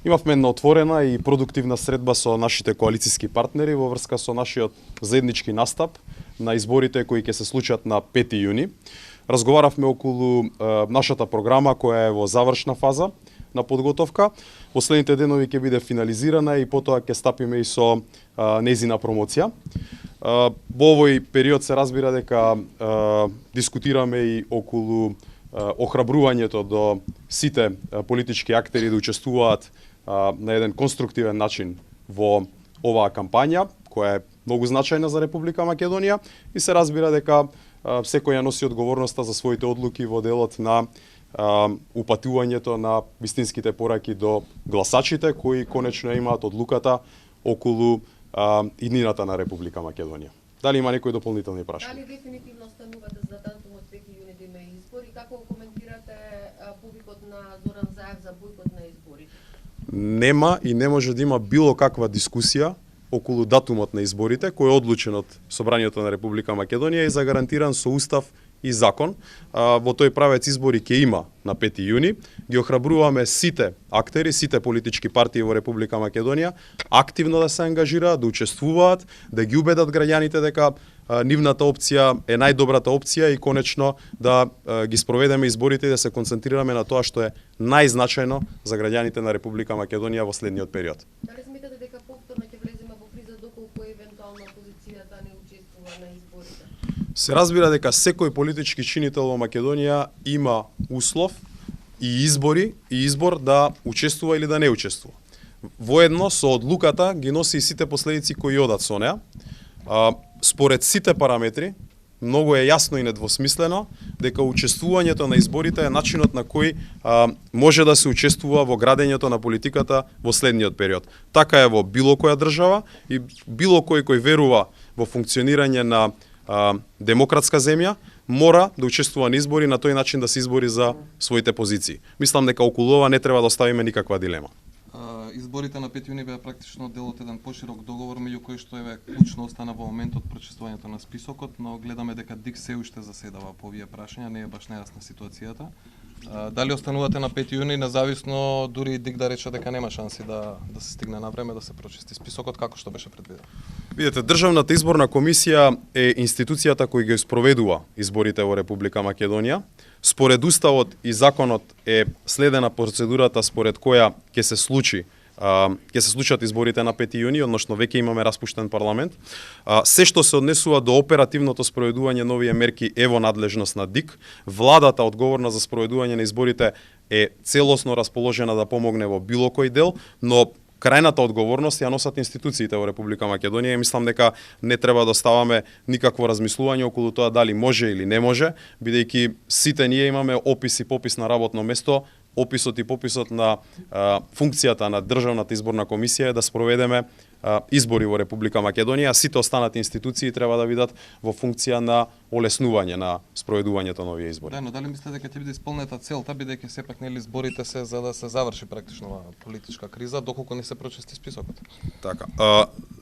Имавме една отворена и продуктивна средба со нашите коалициски партнери во врска со нашиот заеднички настап на изборите кои ќе се случат на 5 јуни. Разговаравме околу нашата програма која е во завршна фаза на подготовка. Последните денови ќе биде финализирана и потоа ќе стапиме и со нејзина промоција. Во овој период се разбира дека дискутираме и околу охрабрувањето до сите политички актери да учествуваат на еден конструктивен начин во оваа кампања, која е многу значајна за Република Македонија, и се разбира дека секој ја носи одговорноста за своите одлуки во делот на упатувањето на вистинските пораки до гласачите, кои конечно имаат одлуката околу иднината на Република Македонија. Дали има некои дополнителни прашања? Дали дефинитивно станувате за датумот 5 јуни да има избори? Како коментирате повикот на Зоран Заев за бојкот на изборите? Нема и не може да има било каква дискусија околу датумот на изборите, кој е одлучен од Собранието на Република Македонија и загарантиран со устав и закон. Во тој правец избори ќе има на 5 јуни. Ги охрабруваме сите актери, сите политички партии во Република Македонија активно да се ангажираат, да учествуваат, да ги убедат граѓаните дека нивната опција е најдобрата опција и конечно да ги спроведеме изборите и да се концентрираме на тоа што е најзначајно за граѓаните на Република Македонија во следниот период. Дали сметате дека повторно ќе влеземе во криза доколку евентуално опозицијата не учествува на изборите? Се разбира дека секој политички чинител во Македонија има услов и избор да учествува или да не учествува. Воедно со одлуката ги носи и сите последици кои одат со неа. Според сите параметри, многу е јасно и недвосмислено дека учествувањето на изборите е начинот на кој може да се учествува во градењето на политиката во следниот период. Така е во било која држава и било кој верува во функционирање на демократска земја мора да учествува на избори на тој начин да се избори за своите позиции. Мислам дека околу ова не треба да оставиме никаква дилема. Изборите на 5 јуни беа практично дел од еден поширок договор меѓу кои што е клучно остана во моментот прочиствањето на списокот, но гледаме дека ДИК се уште заседава по овие прашања, не е баш нејасна ситуацијата. Дали останувате на 5 јуни, независно дури ДИК да рече дека нема шанси да се стигне на време да се прочисти списокот како што беше предвидено? Видете, Државната изборна комисија е институцијата која ги спроведува изборите во Република Македонија. Според уставот и законот е следена процедурата според која ќе се случат изборите на 5 јуни, односно веќе имаме распуштен парламент. Се што се однесува до оперативното спроведување на овие мерки е во надлежност на ДИК. Владата одговорна за спроведување на изборите е целосно расположена да помогне во било кој дел, но крајната одговорност ја носат институциите во Република Македонија и мислам дека не треба да оставаме никакво размислување околу тоа дали може или не може, бидејќи сите ние имаме опис и попис на работно место. Описот и пописот на функцијата на Државната изборна комисија е да спроведеме избори во Република Македонија, а сите останати институции треба да бидат во функција на олеснување на спроведувањето на овие избори. Да, но дали мислите дека ќе биде исполнета целта, бидејќи сепак нели изборите се за да се заврши практично оваа политичка криза, доколку не се прочисти списокот? Така,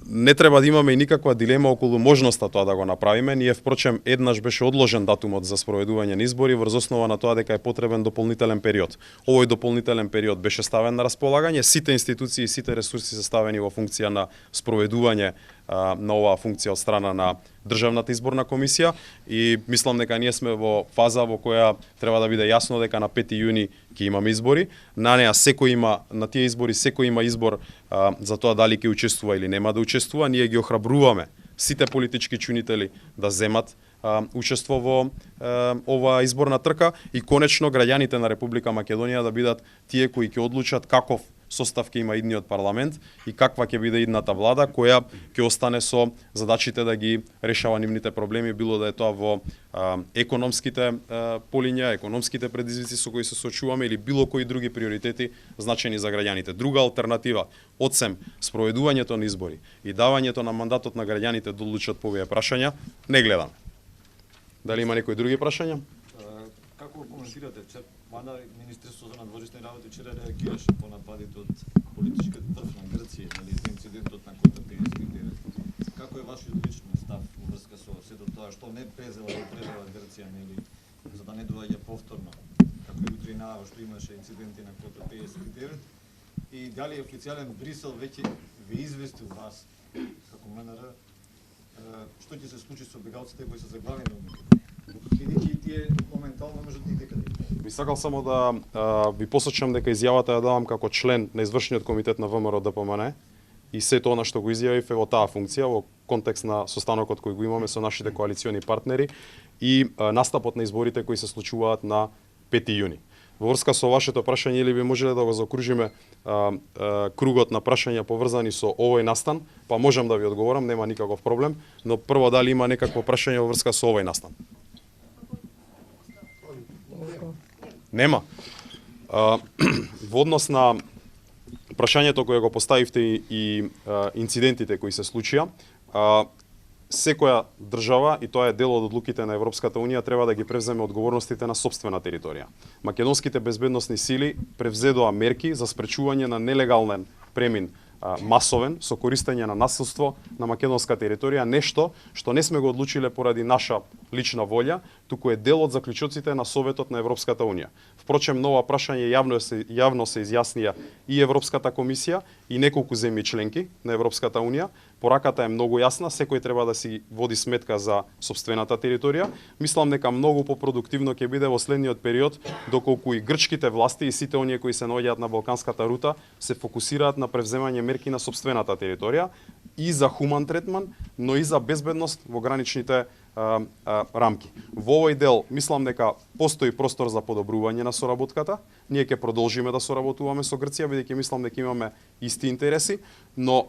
не треба да имаме и никаква дилема околу можноста тоа да го направиме. Ние впрочем еднаш беше одложен датумот за спроведување на избори врз основа на тоа дека е потребен дополнителен период. Овој дополнителен период беше ставен на располагање, сите институции и сите ресурси се ставени во функција на спроведување на оваа функција од страна на Државната изборна комисија и мислам дека ние сме во фаза во која треба да биде јасно дека на 5 јуни ќе имаме избори. На тие избори секој има избор за тоа дали ќе учествува или нема да учествува. Ние ги охрабруваме сите политички чунители да земат учество во оваа изборна трка и конечно граѓаните на Република Македонија да бидат тие кои ќе одлучат каков состав ќе има идниот парламент и каква ќе биде идната влада која ќе остане со задачите да ги решава нивните проблеми, било да е тоа во економските полиња, економските предизвици со кои се соочуваме или било кои други приоритети значени за граѓаните. Друга алтернатива одсем спроведувањето на избори и давањето на мандатот на граѓаните да одлучат по овие прашања не гледаме. Дали има некои други прашања? Како коментирате, че Вада Министерството за надворешни работи вчера реагираше по нападите од политичкиот врв на Грција, нели, за инцидентот на Кота 59. Како е вашиот личен став во врска со сето тоа што не презела Грција, нели, за да не доаѓа повторно, како и утре наава што имаше инциденти на Кота 59? И дали официјален Брисел веќе ве известил вас како МНР што ќе се случи со бегалците кои се заглавени во Македонија? Бидејќи и тие моментално можат да некаде. Би сакал само да ви посочам дека изјавата ја давам како член на извршниот комитет на ВМРО ДПМН и се тоа на што го изјавив е во таа функција во контекст на состанокот кој го имаме со нашите коалициони партнери и настапот на изборите кои се случуваат на 5 јуни. Во врска со вашето прашање, или би можеле да го заокружиме кругот на прашања поврзани со овој настан, па можам да ви одговорам, нема никаков проблем, но прво дали има некакво прашање во врска со овој настан? Нема. Во однос на прашањето кое го поставивте и инцидентите кои се случија, секоја држава, и тоа е дел од одлуките на Европската Унија, треба да ги превземе одговорностите на сопствена територија. Македонските безбедносни сили превзедоа мерки за спречување на нелегален премин масовен со користење на насилство на македонска територија, нешто што не сме го одлучиле поради наша лична волја, туку е дел од заклучоците на Советот на Европската Унија. Впрочем, на ова прашање јавно се изјаснија и Европската комисија и неколку земји членки на Европската Унија. Пораката е многу јасна, секој треба да си води сметка за сопствената територија. Мислам дека многу попродуктивно ќе биде во следниот период, доколку и грчките власти и сите оние кои се наоѓаат на Балканската рута се фокусираат на превземање мерки на сопствената територија и за хуман третман, но и за безбедност во граничните рамки. Во овој дел мислам дека постои простор за подобрување на соработката. Ние ќе продолжиме да соработуваме со Грција, бидејќи мислам дека имаме исти интереси, но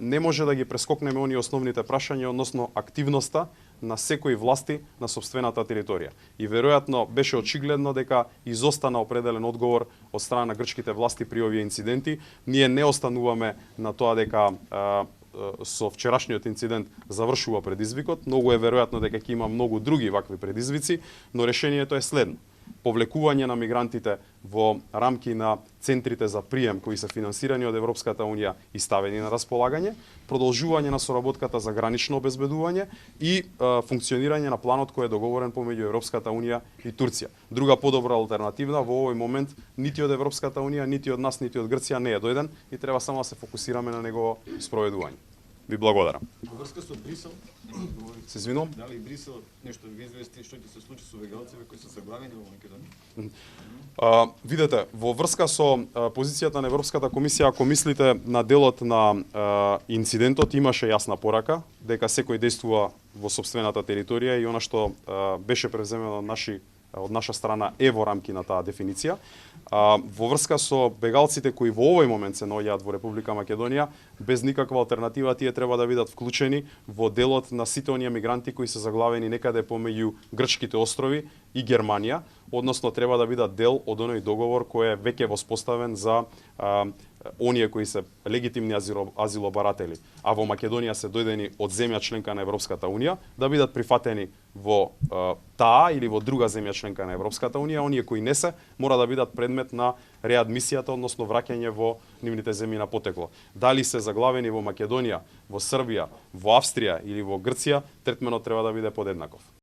не може да ги прескокнеме оние основните прашања односно активноста на секои власти на сопствената територија. И веројатно беше очигледно дека изостана определен одговор од страна на грчките власти при овие инциденти. Ние не остануваме на тоа дека со вчерашниот инцидент завршува предизвикот. Многу е веројатно дека ќе има многу други вакви предизвици, но решението е следно. Повлекување на мигрантите во рамки на центрите за прием кои се финансирани од Европската Унија и ставени на располагање, продолжување на соработката за гранично обезбедување и функционирање на планот кој е договорен помеѓу Европската Унија и Турција. Друга подобра алтернативна во овој момент нити од Европската Унија, нити од нас, нити од Грција не е дојден и треба само да се фокусираме на негово спроведување. Ви благодарам. Во врска со Брисел, Се извинувам. дали Брисел нешто ви извести што ќе се случи со бегалците кои се заглавени во Македонија? Видете, во врска со позицијата на Европската комисија, ако мислите на делот на инцидентот, имаше јасна порака дека секој действува во сопствената територија и она што беше превземено од наша страна е во рамки на таа дефиниција. Во врска со бегалците кои во овој момент се наоѓаат во Република Македонија, без никаква алтернатива тие треба да бидат вклучени во делот на сите оние мигранти кои се заглавени некаде помеѓу грчките острови и Германија, односно треба да бидат дел од оној договор кој е веќе воспоставен за оние кои се легитимни азилобаратели, а во Македонија се дојдени од земја членка на Европската Унија, да бидат прифатени во таа или во друга земја членка на Европската Унија, оние кои не се, мора да бидат предмет на реадмисијата, односно враќање во нивните земји на потекло. Дали се заглавени во Македонија, во Србија, во Австрија или во Грција, третменот треба да биде подеднаков.